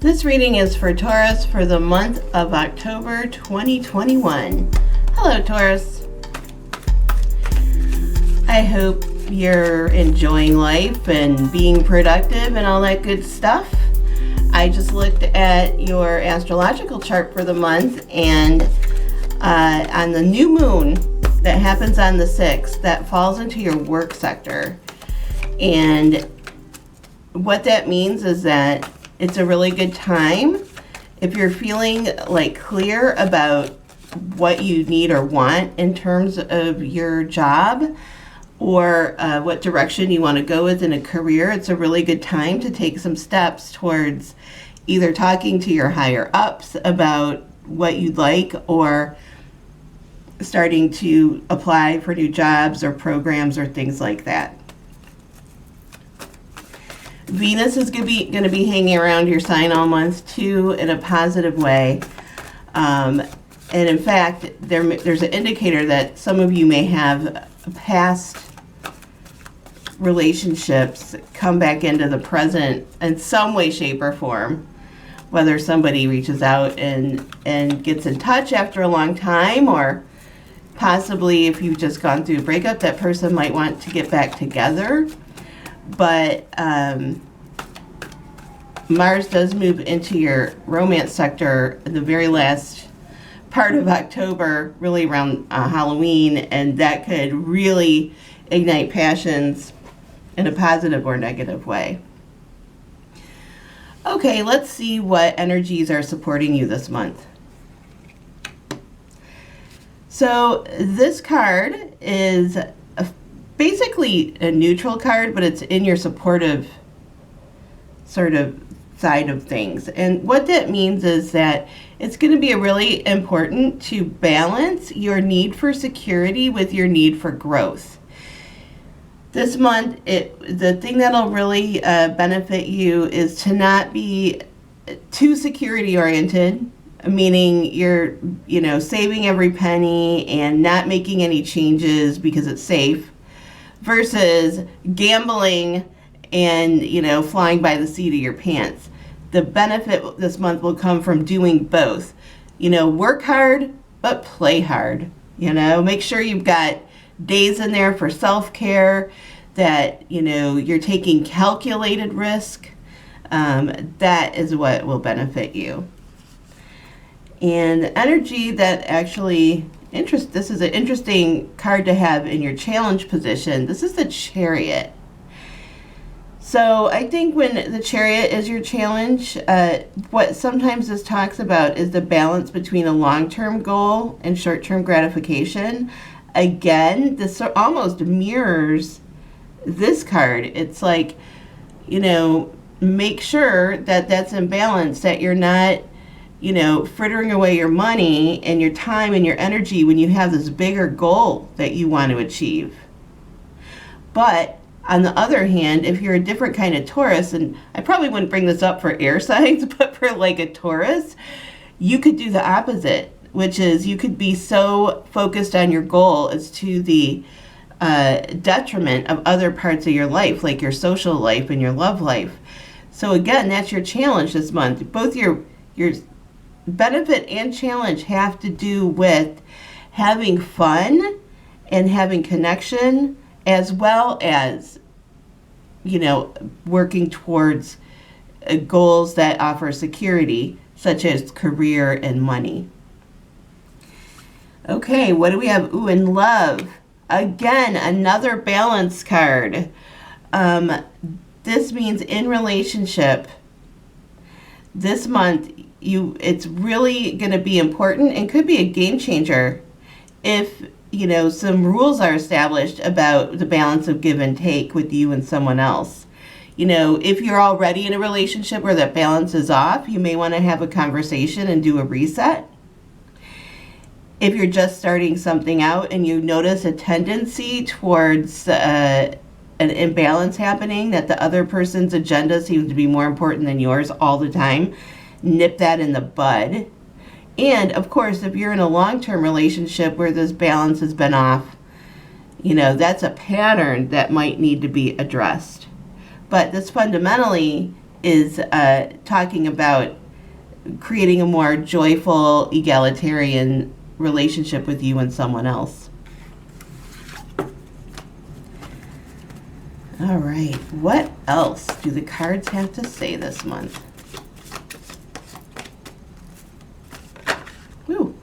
This reading is for Taurus for the month of October 2021. Hello, Taurus. I hope you're enjoying life and being productive and all that good stuff. I just looked at your astrological chart for the month, and on the new moon that happens on the 6th, that falls into your work sector. And what that means is that it's a really good time if you're feeling like clear about what you need or want in terms of your job or what direction you want to go with in a career. It's a really good time to take some steps towards either talking to your higher ups about what you'd like or starting to apply for new jobs or programs or things like that. Venus is going to be hanging around your sign all month too, in a positive way. And in fact, there's an indicator that some of you may have past relationships come back into the present in some way, shape, or form. Whether somebody reaches out and gets in touch after a long time, or possibly if you've just gone through a breakup, that person might want to get back together. But Mars does move into your romance sector in the very last part of October, really around Halloween, and that could really ignite passions in a positive or negative way. Okay, let's see what energies are supporting you this month. So this card is basically a neutral card, but it's in your supportive sort of side of things. And what that means is that it's going to be really important to balance your need for security with your need for growth. This month, the thing that'll really benefit you is to not be too security oriented, meaning you're, saving every penny and not making any changes because it's safe, versus gambling and, flying by the seat of your pants. The benefit this month will come from doing both. Work hard, but play hard. Make sure you've got days in there for self-care, that, you're taking calculated risk. That is what will benefit you. And the energy that actually this is an interesting card to have in your challenge position. This is the Chariot. So I think when the Chariot is your challenge, what sometimes this talks about is the balance between a long-term goal and short-term gratification. Again, this almost mirrors this card. It's like, make sure that that's in balance, that you're not, frittering away your money and your time and your energy when you have this bigger goal that you want to achieve. But on the other hand, if you're a different kind of Taurus, and I probably wouldn't bring this up for air signs, but for like a Taurus, you could do the opposite, which is you could be so focused on your goal as to the detriment of other parts of your life, like your social life and your love life. So again, that's your challenge this month. Both your benefit and challenge have to do with having fun and having connection, as well as, working towards goals that offer security, such as career and money. Okay, what do we have? Ooh, in love. Again, another balance card. This means in relationship, this month, it's really going to be important and could be a game changer if, some rules are established about the balance of give and take with you and someone else. If you're already in a relationship where that balance is off, you may want to have a conversation and do a reset. If you're just starting something out and you notice a tendency towards an imbalance happening, that the other person's agenda seems to be more important than yours all the time, nip that in the bud. And of course, if you're in a long-term relationship where this balance has been off, that's a pattern that might need to be addressed. But this fundamentally is talking about creating a more joyful, egalitarian relationship with you and someone else. All right, what else do the cards have to say this month? Ooh.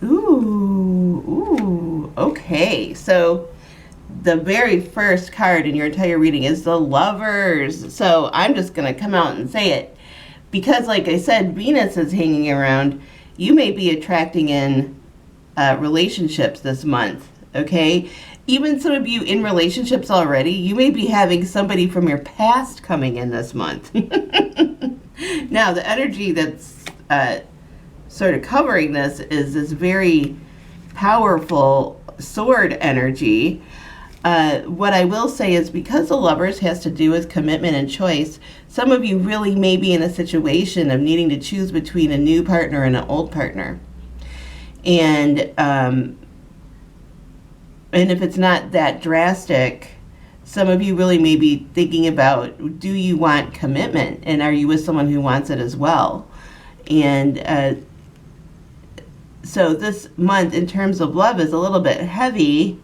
Ooh, okay. So the very first card in your entire reading is the Lovers. So I'm just going to come out and say it. Because like I said, Venus is hanging around. You may be attracting in relationships this month, okay? Even some of you in relationships already, you may be having somebody from your past coming in this month. Now, the energy that's sort of covering this is this very powerful sword energy. What I will say is because the Lovers has to do with commitment and choice, some of you really may be in a situation of needing to choose between a new partner and an old partner. And if it's not that drastic, some of you really may be thinking about, do you want commitment? And are you with someone who wants it as well? And so this month, in terms of love, is a little bit heavy,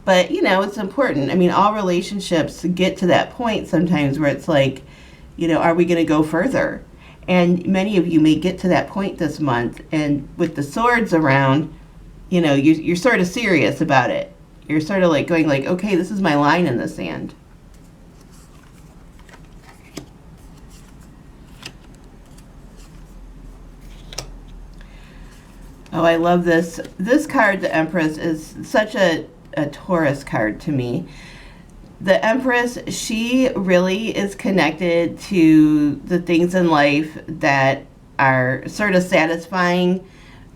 but, you know, it's important. I mean, all relationships get to that point sometimes where it's like, you know, are we going to go further? And many of you may get to that point this month. And with the swords around, you know, you're sort of serious about it. You're sort of like going like, okay, this is my line in the sand. Oh, I love this. This card, the Empress, is such a Taurus card to me. The Empress, she really is connected to the things in life that are sort of satisfying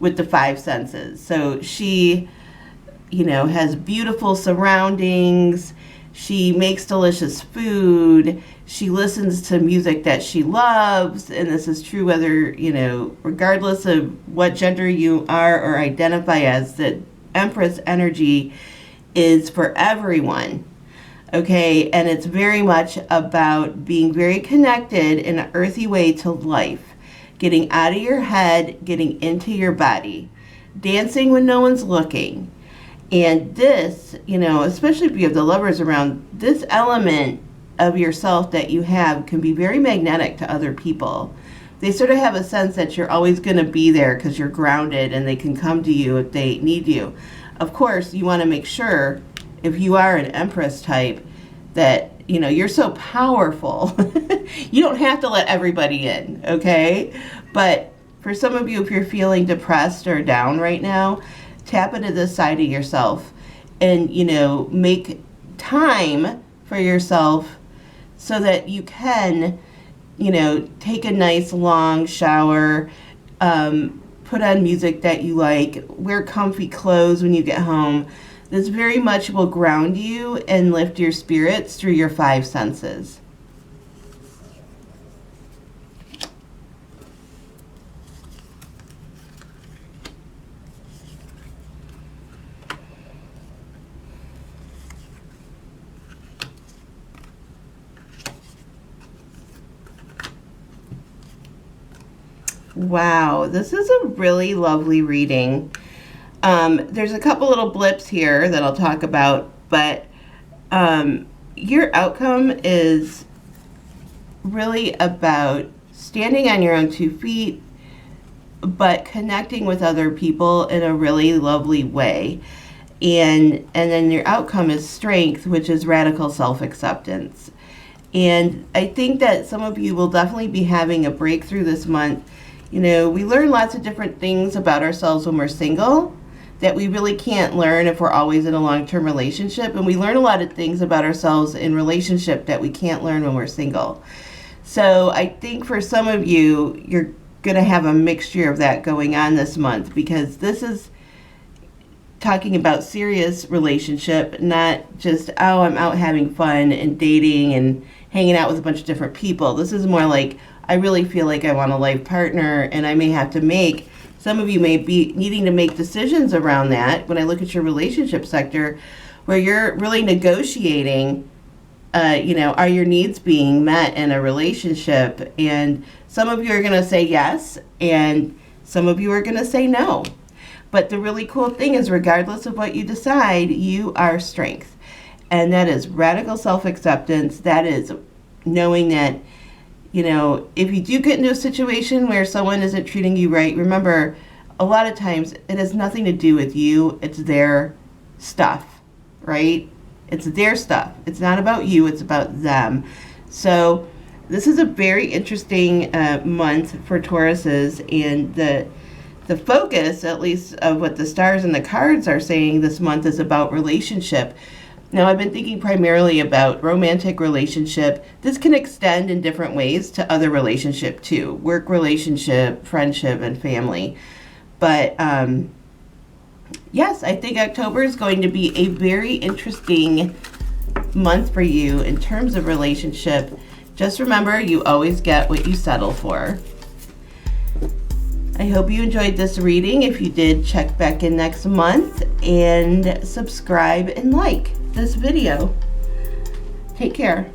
with the five senses. So she, you know, has beautiful surroundings. She makes delicious food. She listens to music that she loves. And this is true whether, you know, regardless of what gender you are or identify as, that Empress energy is for everyone. Okay, and it's very much about being very connected in an earthy way to life, getting out of your head, getting into your body, dancing when no one's looking. And this, you know, especially if you have the Lovers around, this element of yourself that you have can be very magnetic to other people. They sort of have a sense that you're always going to be there because you're grounded and they can come to you if they need you. Of course, you want to make sure, if you are an Empress type, that, you know, you're so powerful. You don't have to let everybody in, okay? But for some of you, if you're feeling depressed or down right now, tap into this side of yourself and, you know, make time for yourself so that you can, you know, take a nice long shower, put on music that you like, wear comfy clothes when you get home. This very much will ground you and lift your spirits through your five senses. Wow, this is a really lovely reading. There's a couple little blips here that I'll talk about, but your outcome is really about standing on your own 2 feet, but connecting with other people in a really lovely way. And then your outcome is strength, which is radical self-acceptance. And I think that some of you will definitely be having a breakthrough this month. You know, we learn lots of different things about ourselves when we're single that we really can't learn if we're always in a long-term relationship. And we learn a lot of things about ourselves in relationship that we can't learn when we're single. So I think for some of you, you're going to have a mixture of that going on this month, because this is talking about serious relationship, not just, oh, I'm out having fun and dating and hanging out with a bunch of different people. This is more like, I really feel like I want a life partner, and I may have to make, some of you may be needing to make decisions around that when I look at your relationship sector, where you're really negotiating, are your needs being met in a relationship? And some of you are going to say yes, and some of you are going to say no. But the really cool thing is, regardless of what you decide, you are strength. And that is radical self-acceptance. That is knowing that, if you do get into a situation where someone isn't treating you right, remember, a lot of times it has nothing to do with you. It's their stuff, right? It's their stuff. It's not about you. It's about them. So this is a very interesting month for Tauruses, and the focus, at least of what the stars and the cards are saying this month, is about relationship. Now, I've been thinking primarily about romantic relationship. This can extend in different ways to other relationship too, work relationship, friendship, and family. But yes, I think October is going to be a very interesting month for you in terms of relationship. Just remember, you always get what you settle for. I hope you enjoyed this reading. If you did, check back in next month and subscribe and like this video. Take care.